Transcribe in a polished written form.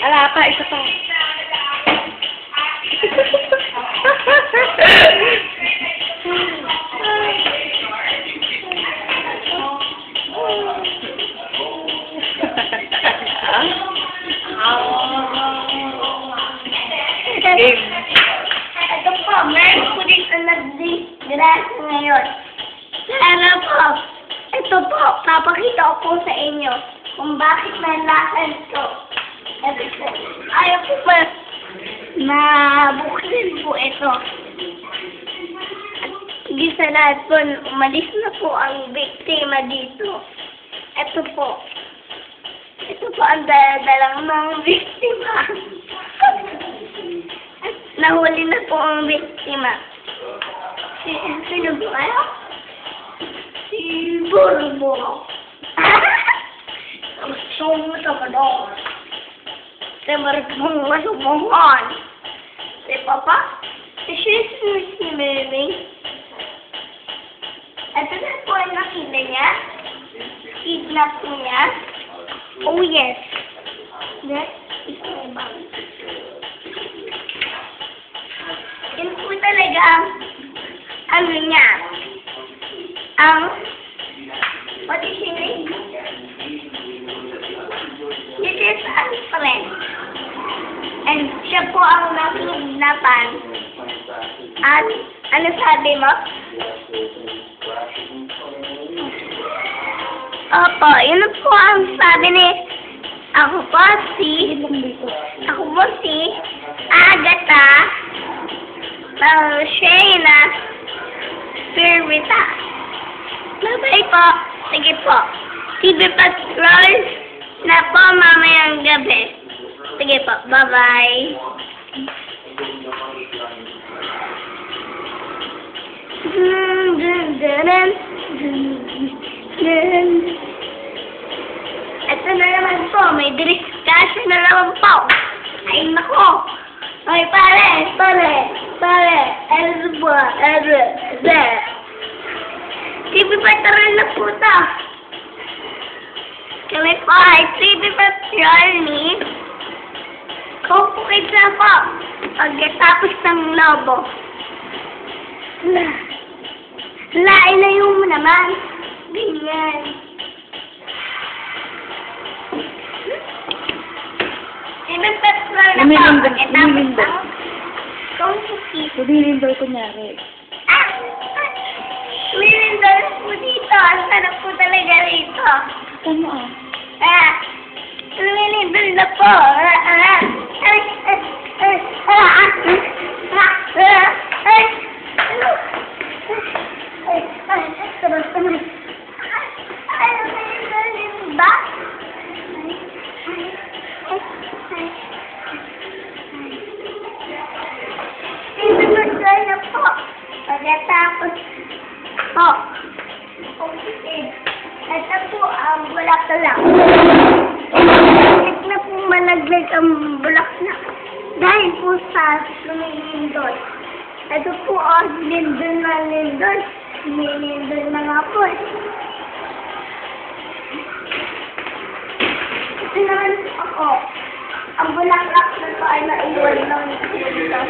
Ala pa, isa pa. Ito po, meron po dito nag-disgrasya ngayon. Sana po, ito po, papakita ko po sa inyo kung bakit nalakan to. Ayaw po ba na buksin po ito. At hindi sa lahat po, umalis na po ang biktima dito. Ito po. Ito po ang dala-dalang ng biktima. At nahuli na po ang biktima. Sino ba kayo? Si Burbo. Ang sumuta ka doon. Si Marikong masumuhan. Si Papa? Si Jesus ni Mary. Ito na po ang nakita niya. Kidnap niya. Oh yes. That is my mom. Yun po talaga ang niya. What is your name? This is a friend. And siya po ang nakidnapan. At ano sabi mo? Opo, yun po ang sabi ni ako po si Agatha Shayna Spirita. Bye-bye po. Sige po. TV Patrol na po mamayang gabi. Sige po. Bye-bye. Ito na naman po. May discussion na naman po. Ay, nako. Ay, pare. TV Patrol na po ito. Kami po ay TV Patrol ni Coco Kids na po. Pagkatapos ng lobo. Ilayo mo naman. Ganyan. TV Patrol na po. Pagkatapos ng Coco Kids. Lumilindol kunyari. Lumilindol po dito. Ang sarap po talaga rito. Ano ah? Lumilindol na po. Pagkatapos po, ito po ang bulaklak. Bakit na po malaglag ang bulaklak? Dahil po sa lumilindol. Ito po ang lindol na lindol. Lumilindol na nga po. Ito naman ako. Ang bulaklak na po ay naiwan lang dito.